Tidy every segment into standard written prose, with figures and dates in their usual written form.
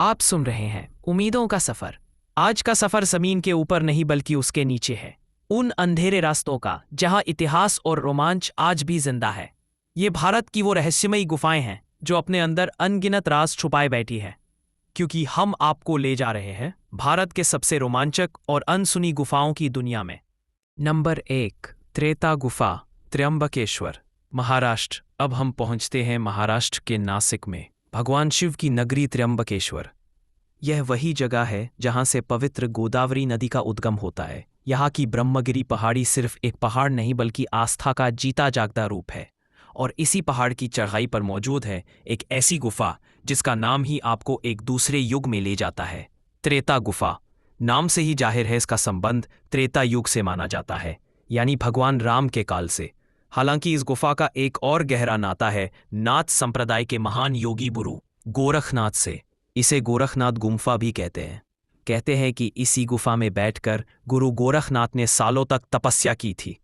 आप सुन रहे हैं उम्मीदों का सफर। आज का सफर जमीन के ऊपर नहीं बल्कि उसके नीचे है, उन अंधेरे रास्तों का जहां इतिहास और रोमांच आज भी जिंदा है। ये भारत की वो रहस्यमयी गुफाएं हैं जो अपने अंदर अनगिनत राज छुपाए बैठी है। क्योंकि हम आपको ले जा रहे हैं भारत के सबसे रोमांचक और अनसुनी गुफाओं की दुनिया में। नंबर 1, त्रेता गुफा, त्र्यंबकेश्वर, महाराष्ट्र। अब हम पहुंचते हैं महाराष्ट्र के नासिक में, भगवान शिव की नगरी त्र्यंबकेश्वर। यह वही जगह है जहां से पवित्र गोदावरी नदी का उद्गम होता है। यहाँ की ब्रह्मगिरी पहाड़ी सिर्फ एक पहाड़ नहीं बल्कि आस्था का जीता जागता रूप है। और इसी पहाड़ की चढ़ाई पर मौजूद है एक ऐसी गुफा जिसका नाम ही आपको एक दूसरे युग में ले जाता है, त्रेता गुफा। नाम से ही जाहिर है इसका संबंध त्रेता युग से माना जाता है, यानी भगवान राम के काल से। हालांकि इस गुफा का एक और गहरा नाता है नाथ संप्रदाय के महान योगी गुरु गोरखनाथ से। इसे गोरखनाथ गुम्फा भी कहते हैं कि इसी गुफा में बैठकर गुरु गोरखनाथ ने सालों तक तपस्या की थी।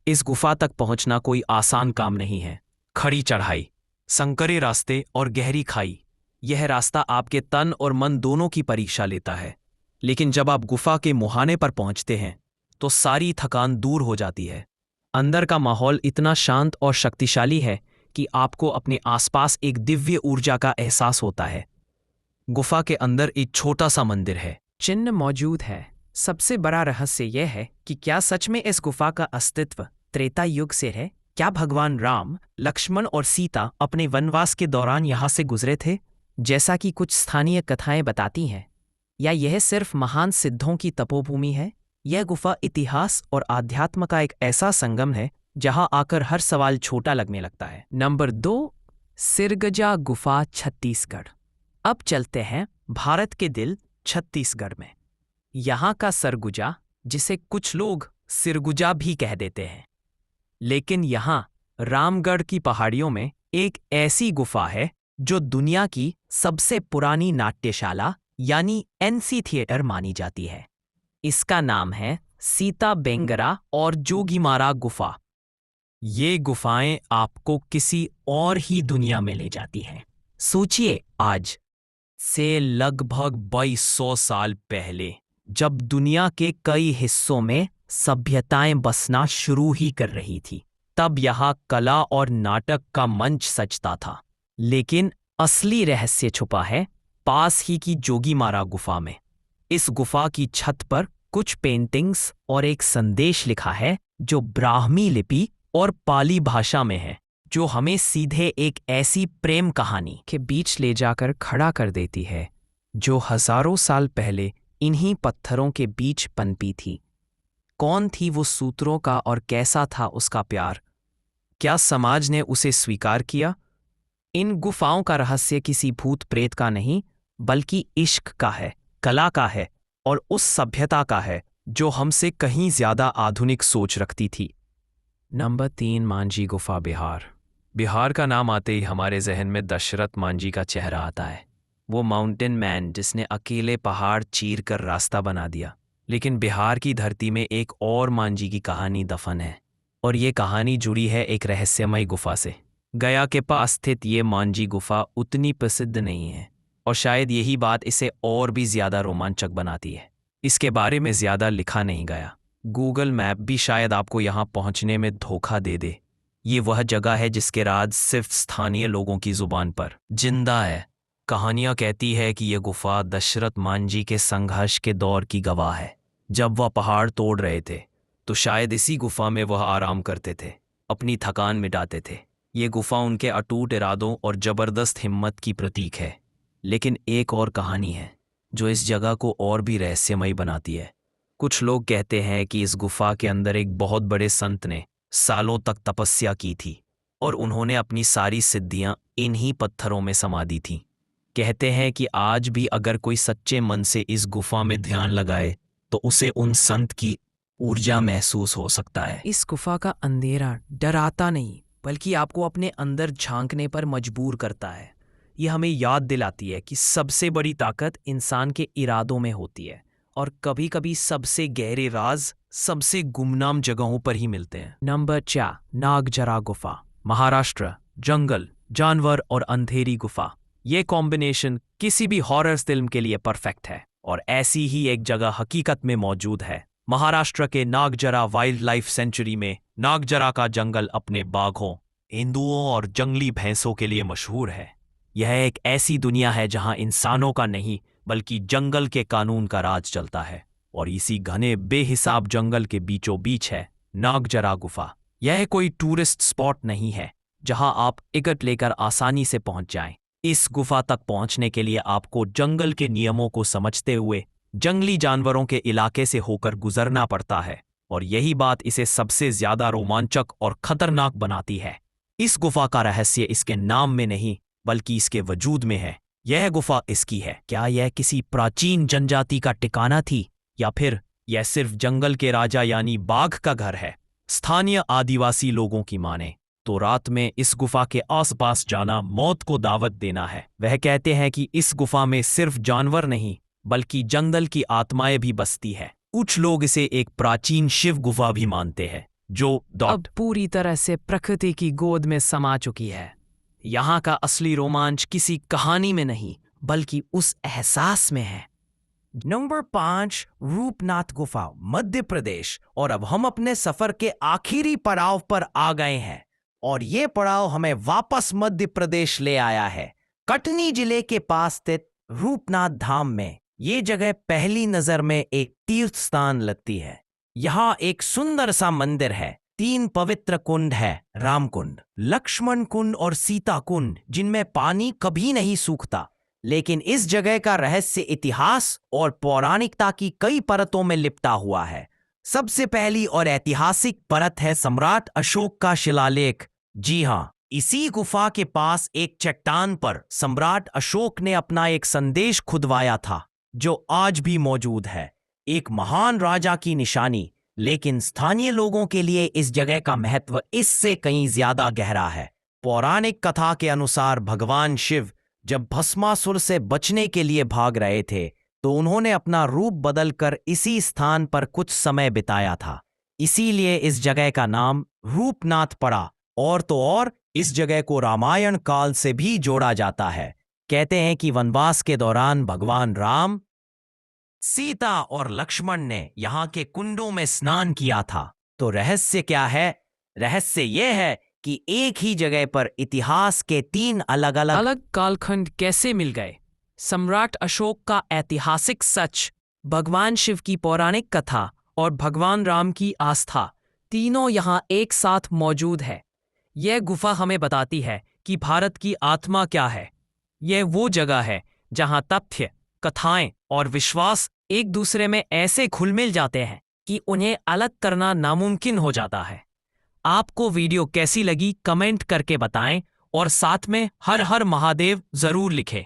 इस गुफा तक पहुंचना कोई आसान काम नहीं है। खड़ी चढ़ाई, संकरे रास्ते और गहरी खाई, यह रास्ता आपके तन और मन दोनों की परीक्षा लेता है। लेकिन जब आप गुफा के मुहाने पर पहुंचते हैं तो सारी थकान दूर हो जाती है। अंदर का माहौल इतना शांत और शक्तिशाली है कि आपको अपने आसपास एक दिव्य ऊर्जा का एहसास होता है। गुफा के अंदर एक छोटा सा मंदिर है, चिन्ह मौजूद है। सबसे बड़ा रहस्य यह है कि क्या सच में इस गुफा का अस्तित्व त्रेता युग से है? क्या भगवान राम, लक्ष्मण और सीता अपने वनवास के दौरान यहाँ से गुजरे थे, जैसा कि कुछ स्थानीय कथाएं बताती हैं? या यह सिर्फ महान सिद्धों की तपोभूमि है? यह गुफा इतिहास और आध्यात्म का एक ऐसा संगम है जहां आकर हर सवाल छोटा लगने लगता है। नंबर 2, सिरगजा गुफा, छत्तीसगढ़। अब चलते हैं भारत के दिल छत्तीसगढ़ में। यहाँ का सरगुजा, जिसे कुछ लोग सिरगुजा भी कह देते हैं, लेकिन यहाँ रामगढ़ की पहाड़ियों में एक ऐसी गुफा है जो दुनिया की सबसे पुरानी नाट्यशाला यानी एनसी थिएटर मानी जाती है। इसका नाम है सीता बेंगरा और जोगीमारा गुफा। ये गुफाएं आपको किसी और ही दुनिया में ले जाती हैं। सोचिए, आज से लगभग 2200 साल पहले, जब दुनिया के कई हिस्सों में सभ्यताएं बसना शुरू ही कर रही थी, तब यहाँ कला और नाटक का मंच सजता था। लेकिन असली रहस्य छुपा है पास ही की जोगीमारा गुफा में। इस गुफा की छत पर कुछ पेंटिंग्स और एक संदेश लिखा है जो ब्राह्मी लिपि और पाली भाषा में है, जो हमें सीधे एक ऐसी प्रेम कहानी के बीच ले जाकर खड़ा कर देती है जो हजारों साल पहले इन्हीं पत्थरों के बीच पनपी थी। कौन थी वो सूत्रों का और कैसा था उसका प्यार? क्या समाज ने उसे स्वीकार किया? इन गुफाओं का रहस्य किसी भूत प्रेत का नहीं बल्कि इश्क का है, कला का है और उस सभ्यता का है जो हमसे कहीं ज्यादा आधुनिक सोच रखती थी। नंबर 3, मांझी गुफा, बिहार। बिहार का नाम आते ही हमारे जहन में दशरथ मांझी का चेहरा आता है, वो माउंटेन मैन जिसने अकेले पहाड़ चीर कर रास्ता बना दिया। लेकिन बिहार की धरती में एक और मांझी की कहानी दफन है, और ये कहानी जुड़ी है एक रहस्यमय गुफा से। गया के पास स्थित ये मांझी गुफा उतनी प्रसिद्ध नहीं है, और शायद यही बात इसे और भी ज्यादा रोमांचक बनाती है। इसके बारे में ज्यादा लिखा नहीं गया। गूगल मैप भी शायद आपको यहाँ पहुँचने में धोखा दे दे। ये वह जगह है जिसके राज सिर्फ स्थानीय लोगों की जुबान पर जिंदा है। कहानियां कहती है कि यह गुफा दशरथ मांझी के संघर्ष के दौर की गवाह है। जब वह पहाड़ तोड़ रहे थे तो शायद इसी गुफा में वह आराम करते थे, अपनी थकान मिटाते थे। ये गुफा उनके अटूट इरादों और जबरदस्त हिम्मत की प्रतीक है। लेकिन एक और कहानी है जो इस जगह को और भी रहस्यमयी बनाती है। कुछ लोग कहते हैं कि इस गुफा के अंदर एक बहुत बड़े संत ने सालों तक तपस्या की थी और उन्होंने अपनी सारी सिद्धियां इन्हीं पत्थरों में समा दी थीं। कहते हैं कि आज भी अगर कोई सच्चे मन से इस गुफा में ध्यान लगाए तो उसे उन संत की ऊर्जा महसूस हो सकता है। इस गुफा का अंधेरा डराता नहीं बल्कि आपको अपने अंदर झांकने पर मजबूर करता है। यह हमें याद दिलाती है कि सबसे बड़ी ताकत इंसान के इरादों में होती है, और कभी कभी सबसे गहरे राज सबसे गुमनाम जगहों पर ही मिलते हैं। नंबर 4, नागजरा गुफा, महाराष्ट्र। जंगल, जानवर और अंधेरी गुफा। ये कॉम्बिनेशन किसी भी हॉरर फिल्म के लिए परफेक्ट है। और ऐसी ही एक जगह हकीकत में मौजूद है। महाराष्ट्र के नागजरा वाइल्ड लाइफ सेंचुरी में नागजरा का जंगल अपने बाघों, तेंदुओं और जंगली भैंसों के लिए मशहूर है। यह एक ऐसी दुनिया है जहां इंसानों का नहीं बल्कि जंगल के कानून का राज चलता है। और इसी घने बेहिसाब जंगल के बीचों बीच है नागजरा गुफा। यह कोई टूरिस्ट स्पॉट नहीं है जहां आप टिकट लेकर आसानी से पहुंच जाएं। इस गुफा तक पहुंचने के लिए आपको जंगल के नियमों को समझते हुए जंगली जानवरों के इलाके से होकर गुजरना पड़ता है। और यही बात इसे सबसे ज्यादा रोमांचक और खतरनाक बनाती है। इस गुफा का रहस्य इसके नाम में नहीं बल्कि इसके वजूद में है। यह गुफा इसकी है। क्या यह किसी प्राचीन जनजाति का ठिकाना थी या फिर यह सिर्फ जंगल के राजा यानी बाघ का घर है? स्थानीय आदिवासी लोगों की माने तो रात में इस गुफा के आसपास जाना मौत को दावत देना है। वह कहते हैं कि इस गुफा में सिर्फ जानवर नहीं बल्कि जंगल की आत्माएं भी बसती है। कुछ लोग इसे एक प्राचीन शिव गुफा भी मानते हैं जो अब पूरी तरह से प्रकृति की गोद में समा चुकी है। यहाँ का असली रोमांच किसी कहानी में नहीं बल्कि उस एहसास में है। नंबर 5, रूपनाथ गुफा, मध्य प्रदेश। और अब हम अपने सफर के आखिरी पड़ाव पर आ गए हैं और ये पड़ाव हमें वापस मध्य प्रदेश ले आया है। कटनी जिले के पास स्थित रूपनाथ धाम में ये जगह पहली नजर में एक तीर्थ स्थान लगती है। यहाँ एक सुंदर सा मंदिर है, 3 पवित्र कुंड है, राम कुंड, लक्ष्मण कुंड और सीता कुंड, जिनमें पानी कभी नहीं सूखता। लेकिन इस जगह का रहस्य इतिहास और पौराणिकता की कई परतों में लिपटा हुआ है। सबसे पहली और ऐतिहासिक परत है सम्राट अशोक का शिलालेख। जी हाँ, इसी गुफा के पास एक चट्टान पर सम्राट अशोक ने अपना एक संदेश खुदवाया था जो आज भी मौजूद है, एक महान राजा की निशानी। लेकिन स्थानीय लोगों के लिए इस जगह का महत्व इससे कहीं ज्यादा गहरा है। पौराणिक कथा के अनुसार भगवान शिव जब भस्मासुर से बचने के लिए भाग रहे थे तो उन्होंने अपना रूप बदलकर इसी स्थान पर कुछ समय बिताया था। इसीलिए इस जगह का नाम रूपनाथ पड़ा। और तो और इस जगह को रामायण काल से भी जोड़ा जाता है। कहते हैं कि वनवास के दौरान भगवान राम, सीता और लक्ष्मण ने यहाँ के कुंडों में स्नान किया था। तो रहस्य क्या है? रहस्य यह है कि एक ही जगह पर इतिहास के 3 अलग अलग कालखंड कैसे मिल गए। सम्राट अशोक का ऐतिहासिक सच, भगवान शिव की पौराणिक कथा और भगवान राम की आस्था, तीनों यहाँ एक साथ मौजूद है। यह गुफा हमें बताती है कि भारत की आत्मा क्या है। यह वो जगह है जहाँ तथ्य, कथाएं और विश्वास एक दूसरे में ऐसे घुल मिल जाते हैं कि उन्हें अलग करना नामुमकिन हो जाता है। आपको वीडियो कैसी लगी कमेंट करके बताएं और साथ में हर हर महादेव जरूर लिखें।